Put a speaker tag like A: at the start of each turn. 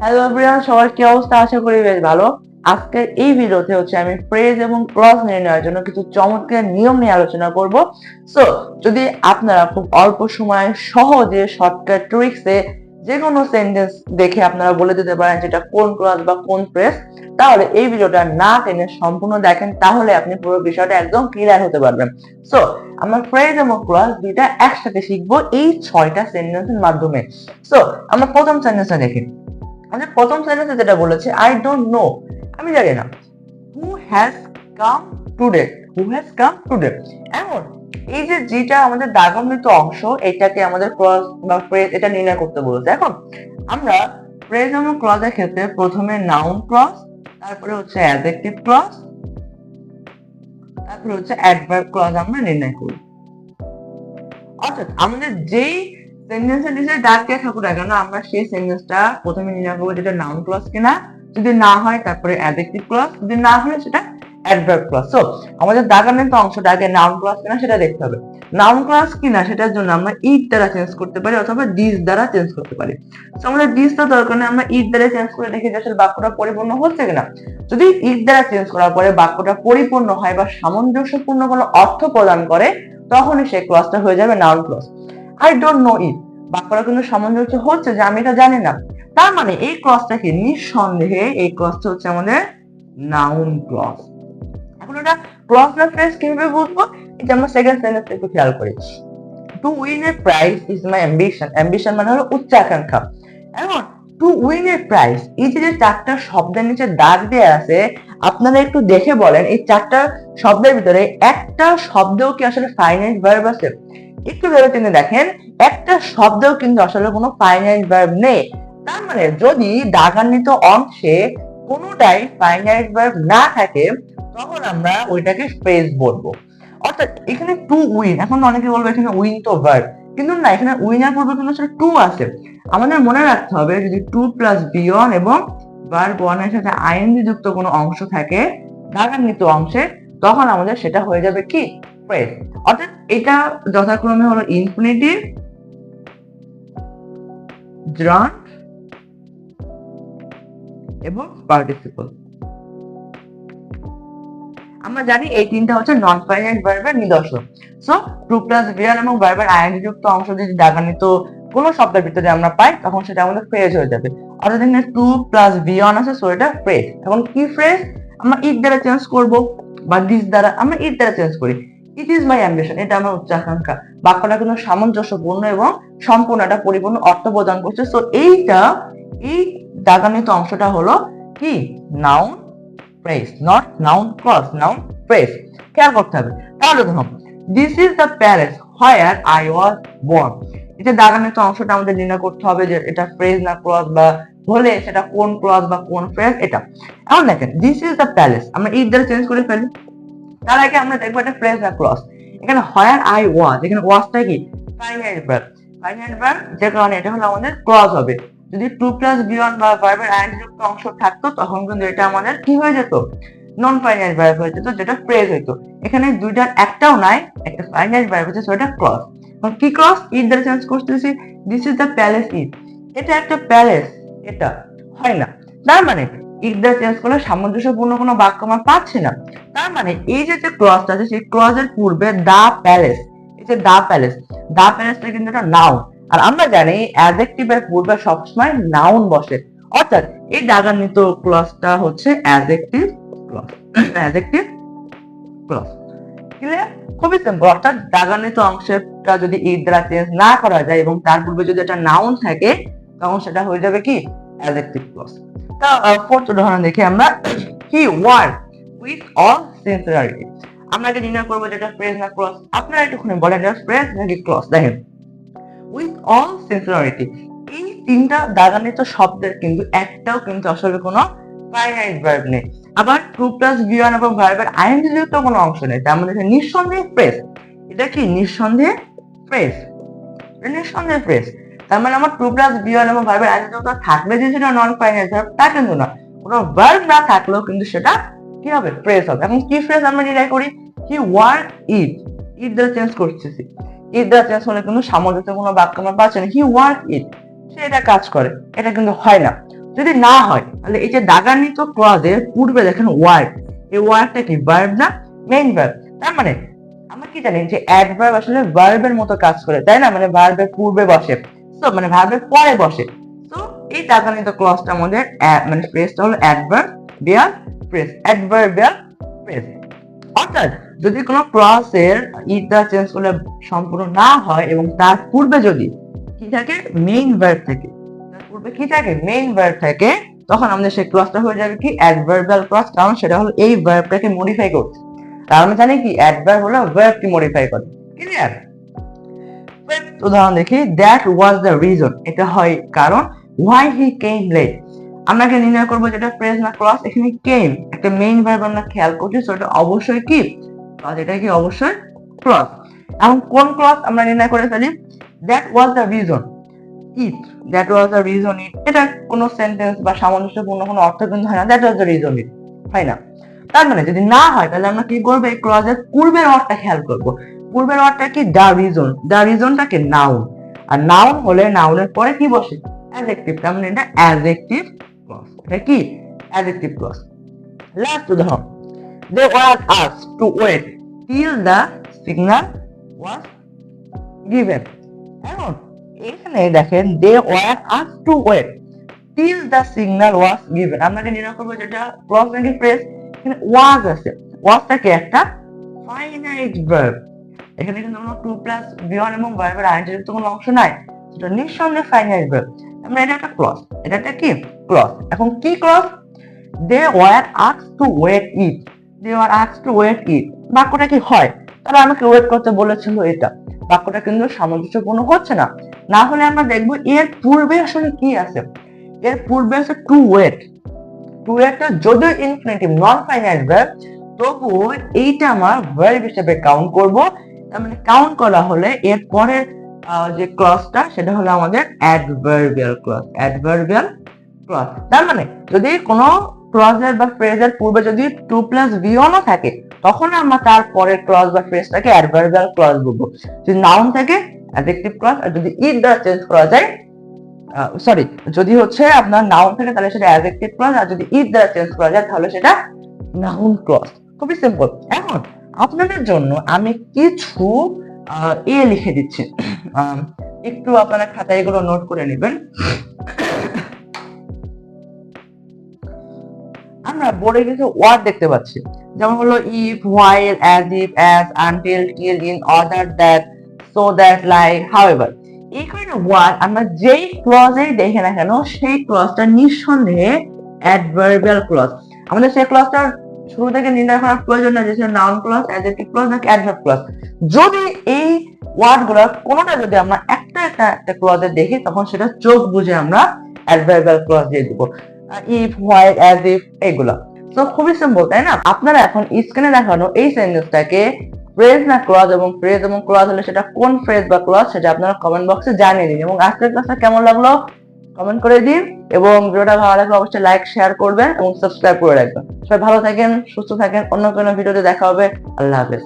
A: Hello everyone, সবার কি অবস্থা? আশা করি বেশ ভালো। আজকের এই ভিডিওতে আমি ফ্রেজ এবং ক্লজ নির্ণয়ের জন্য কিছু চমৎকার নিয়ম নিয়ে আলোচনা করব। সো যদি আপনারা খুব অল্প সময়ে সহজে শর্টকাট ট্রিক্সে যে কোনো সেন্টেন্স দেখে আপনারা বলে দিতে পারেন যেটা কোন ক্লজ বা কোন ফ্রেজ, তাহলে এই ভিডিওটা না টেনে সম্পূর্ণ দেখেন, তাহলে আপনি পুরো বিষয়টা একদম ক্লিয়ার হতে পারবেন। সো আমরা ফ্রেজ এবং ক্লজ দুইটা একসাথে শিখবো এই 6টা সেন্টেন্সের মাধ্যমে। সো আমরা প্রথম সেন্টেন্সটা দেখি। আমাদের প্রথম সেন্টেন্সে যেটা বলেছে, আই ডোন্ট নো, আমি জানি না। Who has come today, who has come today. এখন এই যে যেটা আমাদের দাগমৃত অংশ, এটাকে আমাদের ক্লজ বা ফ্রেজ এটা নির্ণয় করতে বলেছে। এখন আমরা ফ্রেজ এবং ক্লজের ক্ষেত্রে প্রথমে নাউন ক্লজ, তারপরে অ্যাডজেক্টিভ ক্লজ, তারপরে অ্যাডভার্ব ক্লজ আমরা নির্ণয় করি। অর্থাৎ আমাদের যেই সেন্টেন্সের নিচে দাগ দিয়ে থাকুক না কেন, আমরা সেই সেন্টেন্সটা প্রথমে নির্ণয় করবো যেটা নাউন ক্লজ কিনা। যদি না হয় তারপরে অ্যাডজেক্টিভ ক্লজ, যদি না হয় সেটা অ্যাডভার্ব ক্লজ। সো আমাদের দাগানের অংশটা আগে নাউন ক্লজ কিনা সেটা দেখতে হবে। নাউন ক্লজ কিনা সেটার জন্য আমরা ইট দ্বারা চেঞ্জ করতে পারি অথবা দিস দ্বারা চেঞ্জ করতে পারি। সো আমাদের দিসটা দরকার নেই, আমরা ইট দ্বারা চেঞ্জ করে দেখি যে আসলে বাক্যটা পরিপূর্ণ হচ্ছে কিনা। যদি ইট দ্বারা চেঞ্জ করার পরে বাক্যটা পরিপূর্ণ হয় বা সামঞ্জস্যপূর্ণ কোনো অর্থ প্রদান করে, তখনই সেই ক্লজটা হয়ে যাবে noun clause. I don't know it, বাক্যটা কিন্তু সামঞ্জস্য হচ্ছে যে আমি এটা জানি না, তার মানে এই ক্লজটাকে নিঃসন্দেহে এই ক্লজটা আমাদের নাউন ক্লজ। এখন এটা ক্লজ না ফ্রেজ কিভাবে বুঝবো? এটা আমরা সেকেন্ড সেন্টেন্সে একটু খেয়াল করি। To win a prize is my ambition, ambition মানে হলো উচ্চাকাঙ্ক্ষা। এখন টু উইন এ প্রাইজ, এই যে চারটা শব্দের নিচে দাগ দেয়া আছে, আপনারা একটু দেখে বলেন এই চারটা শব্দের ভিতরে একটা শব্দেও কি আসলে ফাইনাইট ভার্ব আছে? একটু ভেবে চিন্তে দেখেন, একটা শব্দেও কিন্তু আসলে কোনো ফাইনাইট ভার্ব নেই। তার মানে যদি দাগান্বিত অংশে কোনোটাই ফাইনাইট ভার্ব না থাকে, তখন আমরা ওইটাকে ফ্রেজ বলবো। অর্থাৎ এখানে টু উইন, এখন অনেকে বলবে এখানে উইন তো ভার্ব, কিন্তু না, এখানে উইনার পূর্বে কিন্তু আসলে টু আছে। আমাদের মনে রাখতে হবে যদি টু প্লাস বি অন এবং ভার্ব ওয়ান এর সাথে আইএনজি যুক্ত কোনো অংশ থাকে দাগান্বিত অংশে, তখন আমাদের সেটা হয়ে যাবে কি ফ্রেজ। অর্থাৎ এটা যথাক্রমে হলো ইনফিনিটিভ, জার্ন এবং পার্টিসিপল। আমরা জানি এই তিনটা নন ফাইনাইট ভার্বের নিদর্শন। সো টু প্লাস বিয়ার এবং ভার্বের আইএনজি যুক্ত অংশ যদি দাগান্বিত কোনো শব্দের ভিতরে আমরা পাই, তখন সেটা আমাদের ফ্রেজ হয়ে যাবে। অর্থাৎ এখানে টু প্লাস বিয়ন আছে, সো এটা ফ্রেজ। এখন কি ফ্রেজ? আমরা ইট দ্বারা চেঞ্জ করব বা দিস দ্বারা, আমরা ইট দ্বারা চেঞ্জ করি। ইট ইজ মাই অ্যাম্বিশন, এটা আমার উচ্চাকাঙ্ক্ষা। বাক্যটা কিন্তু সামঞ্জস্যপূর্ণ এবং সম্পূর্ণ একটা পরিপূর্ণ অর্থ প্রদান করছে। সো এই দাগান্বিত অংশটা হলো কি noun phrase, not noun clause, noun phrase. খেয়াল করতে হবে। তাহলে দেখুন, this is the palace where I was born. এটা দাগান্বিত অংশটা আমাদের নির্ণয় করতে হবে যে এটা ফ্রেজ না ক্লজ, বা হলে সেটা কোন ক্লজ বা কোন ফ্রেজ এটা। এখন দেখেন, দিস ইজ দ্য প্যালেস, আমরা ইট দ্বারা চেঞ্জ করে ফেলি। তার আগে আমরা দেখবো এটা ফ্রেজ না ক্লজ। এখানে হোয়ার আই ওয়াজ, এখানে ওয়াজটা কি ফাইনাইট ভার্ব, ফাইনাইট ভার্ব, যে কারণে এটা হলো আমাদের ক্লজ হবে। যদি টু প্লাস বি ওয়ান বা ভার্বের আইএনজি যুক্ত অংশ থাকতো, তখন কিন্তু এটা আমাদের কি হয়ে যেত? নন ফাইনাইট ভার্ব হয়ে যেত, যেটা ফ্রেজ হইতো। এখানে দুইটার একটাও নাই, একটা ফাইনাইট ভার্ব হচ্ছে, সেটা ক্লজ। এখন কি ক্লজ? ইট দ্বারা চেঞ্জ করতেছি, দিস ইজ দ্য প্যালেস ইট, এটা একটা প্যালেস, এটা হয় না। তার মানে ইট দ্বারা চেঞ্জ করলে সামঞ্জস্যপূর্ণ কোনো বাক্য আমরা পাচ্ছি না। তার মানে এই যে ক্লজটা আছে, সেই ক্লজের পূর্বে দা প্যালেস, এই যে দা প্যালেস, দা প্যালেসটা কিন্তু একটা নাউন। আর আমরা জানি অ্যাডজেক্টিভের পূর্বে সবসময় নাউন বসে, অর্থাৎ এই দাগান্বিত ক্লজটা হচ্ছে adjective clause, adjective clause. Clear? খুবই সিম্পল। অর্থাৎ দাগান্বিত অংশটা যদি ইট দ্বারা চেঞ্জ না করা যায় এবং তার পূর্বে যদি একটা নাউন থাকে, তখন সেটা হয়ে যাবে কি অ্যাডজেক্টিভ ক্লজ। তা ফোর্থ উদাহরণ দেখি আমরা, he work with all sincerity. আমরা এটা নির্ণয় করবো যেটা ফ্রেজ না ক্লজ। আপনারা একটুখানি বলেন এটা ফ্রেজ নাকি ক্লজ। দেখেন, উইথ অল সিনসিয়ারিটি, এই তিনটা দাগান্বিত শব্দের কিন্তু একটাও কিন্তু আসলে কোনো ফাইনাইট ভার্ব নেই। আবার টু প্লাস বি ওয়ান এবং ভার্বের আইএনজি যুক্ত কোনো অংশ নেই, তার মধ্যে নিঃসন্দেহে ফ্রেজ। এটা কি নিঃসন্দেহে ফ্রেজ, নিঃসন্দেহে ফ্রেজ। তার মানে আমার টু প্লাস বি ওয়ান এবং ভার্বের আইএনজি যুক্ত থাকলে যে সেটা নন ফাইনাইট ভার্ব তা কিন্তু না, কোনো ভার্ব না থাকলেও কিন্তু সেটা কি হবে? ফ্রেজ হবে। এখন কি ফ্রেজ আমরা নির্ণয় করি? হি ওয়ার্ক ইট, ইট দ্বারা চেঞ্জ করতেছি, ইট দ্বারা চেঞ্জ হলে কিন্তু সামঞ্জস্য কোনো বাক্য আমরা পাচ্ছি না। হি ওয়ার্ক ইট, সে এটা কাজ করে, এটা কিন্তু হয় না। যদি না হয় তাহলে এই যে দাগান্বিত ক্লজের পূর্বে দেখেন ওয়ার্ড, এই ওয়ার্ডটা কি ভার্ব না, মেইন ভার্ব। তার মানে আমরা কি জানি যে অ্যাডভার্ব আসলে ভার্বের মতো কাজ করে, তাই না? মানে ভার্বের পূর্বে বসে, সো মানে ভার্বের পরে বসে। সো এই দাগান্বিত ক্লজটা আমাদের মানে ফ্রেজটা হলো অ্যাডভার্বিয়াল ফ্রেজ, অ্যাডভার্বিয়াল ফ্রেজ। অর্থাৎ যদি কোনো ক্লজের ইটা চেঞ্জ করলে সম্পূর্ণ না হয় এবং তার পূর্বে যদি কি থাকে, মেইন ভার্ব থাকে, তার পূর্বে কি থাকে, মেইন ভার্ব থাকে, তখন আমাদের সেই ক্লজটা হয়ে যাবে কি অ্যাডভার্বিয়াল ক্লজ, কারণ সেটা হলো এই ভার্বটাকে মডিফাই করছে। তার আমরা জানি কি অ্যাডভার্ব হলো ভার্বকে মডিফাই করে। ক্লিয়ার? উদাহরণ দেখি, দ্যাট ওয়াজ দ্য রিজন, এটা হয় কারণ, হোয়াই হি কেম লেট, আমরা নির্ণয় করবো যেটা ফ্রেজ না ক্লজ। এখানে কেম একটা মেইন ভার্ব আমরা খেয়াল করছি, সো এটা অবশ্যই কি ক্লজ, এটা কি অবশ্যই ক্লজ। এখন কোন ক্লজ আমরা নির্ণয় করে ফেলি, that was the reason it, that was the reason ইট, এটা কোনো সেন্টেন্স বা সামঞ্জস্যপূর্ণ কোনো অর্থ কিন্তু হয় না, দ্যাট ওয়াজ দ্য রিজন ইট হয় না। তার মানে যদি না হয় তাহলে আমরা কি করবো, এই ক্লজের পূর্বের ওয়ার্ডটা খেয়াল করবো। পূর্বের ওয়ার্ডটা কি, দা রিজন, দা রিজনটা কি নাউন, আর নাউন হলে নাউনের পরে কি বসে, অ্যাডজেক্টিভ, তার মানে এটা অ্যাডজেক্টিভ ক্লজ, এটা কি অ্যাডজেক্টিভ ক্লজ। লাস্ট উদাহরণ, they were asked to wait till the signal was given. এখন এখানে দেখেন, they were asked to wait till the signal was given, আমরা নির্ণয় করবো যেটা ক্লজ নাকি ফ্রেজ। এখানে ওয়াজ আছে, ওয়াজটাকে একটা ফাইনাইট ভার্ব, এখানে কিন্তু কোনো টু প্লাস বি1 এবং ভার্বের আইনযুক্ত কোনো অংশ নাই, সেটা নিঃসন্দেহে ফাইনাইট ভার্ব। আমরা এটা একটা ক্লজ, এটা একটা কি ক্লজ। এখন কি clause, they were asked to wait it, they were asked to wait it, বাক্যটা কি হয়, তারা আমাকে ওয়েট করতে বলেছিল, এটা বাক্যটা কিন্তু সামঞ্জস্যপূর্ণ হচ্ছে না। না হলে আমরা দেখবো এর পূর্বে আসলে কি আছে, এর পূর্বে আছে টু ওয়েট, টু ওয়েটটা যদিও ইনফিনিটিভ নন ফাইনাইট ভার্ব, তবুও এইটা আমরা ভার্ব হিসেবে কাউন্ট করব। তার মানে কাউন্ট করা হলে এর পরের যে ক্লজটা সেটা হলো আমাদের অ্যাডভার্বিয়াল ক্লজ, অ্যাডভার্বিয়াল ক্লজ। তার মানে যদি কোনো ক্লজের বা ফ্রেজের পূর্বে যদি টু প্লাস বি1ও থাকে, তখন আমরা তার পরের ক্লজ বা ফ্রেজটাকে অ্যাডভার্বিয়াল ক্লজ বলবো। যদি নাউন থাকে অ্যাডজেক্টিভ ক্লজ, আর যদি ইট দ্বারা চেঞ্জ করা যায়, সরি, যদি হচ্ছে আপনার নাউন থাকে তাহলে সেটা অ্যাডজেক্টিভ ক্লজ, আর যদি ইট দ্বারা চেঞ্জ করা যায় তাহলে সেটা নাউন ক্লজ। খুবই সিম্পল। এখন আপনাদের জন্য আমি কিছু লিখে দিচ্ছি, একটু আপনারা খাতায় এগুলো নোট করে নেবেন। আমরা বোর্ডে কিছু ওয়ার্ড দেখতে পাচ্ছি, যেমন হলো if, while, as if, as, until, till, in, order, that, so that, like, however. এই kind of ওয়ার্ড আমরা যেই ক্লজেই দেখে না কেন সেই ক্লজটা নিঃসন্দেহে অ্যাডভার্বিয়াল ক্লজ। আমাদের সেই ক্লজটার শুরু থেকে নির্ণয় করার প্রয়োজন না যে সেটা নাউন ক্লজ, অ্যাডজেক্টিভ ক্লজ নাকি অ্যাডভার্ব ক্লজ। যদি এই ওয়ার্ডগুলোর কোনোটা যদি আমরা একটা ক্লজে দেখি, তখন সেটা চোখ বুঝে আমরা অ্যাডভার্বিয়াল ক্লজ দিয়ে দিব, ইফ, হোয়াইল, অ্যাজ ইফ, এগুলো। তো খুবই সিম্পল, তাই না? আপনারা এখন স্ক্রিনে দেখানো এই সেন্টেন্সটাকে ফ্রেজ না ক্লজ, এবং ফ্রেজ এবং ক্লজ হলে সেটা কোন ফ্রেজ বা ক্লজ সেটা আপনারা কমেন্ট বক্সে জানিয়ে দিন। এবং আজকের ক্লাসটা কেমন লাগলো কমেন্ট করে দিন, এবং ভিডিওটা ভালো লাগলে অবশ্যই লাইক, শেয়ার করবেন এবং সাবস্ক্রাইব করে রাখবেন। সবাই ভালো থাকেন, সুস্থ থাকেন, অন্য কোনো ভিডিওতে দেখা হবে। আল্লাহ হাফেজ।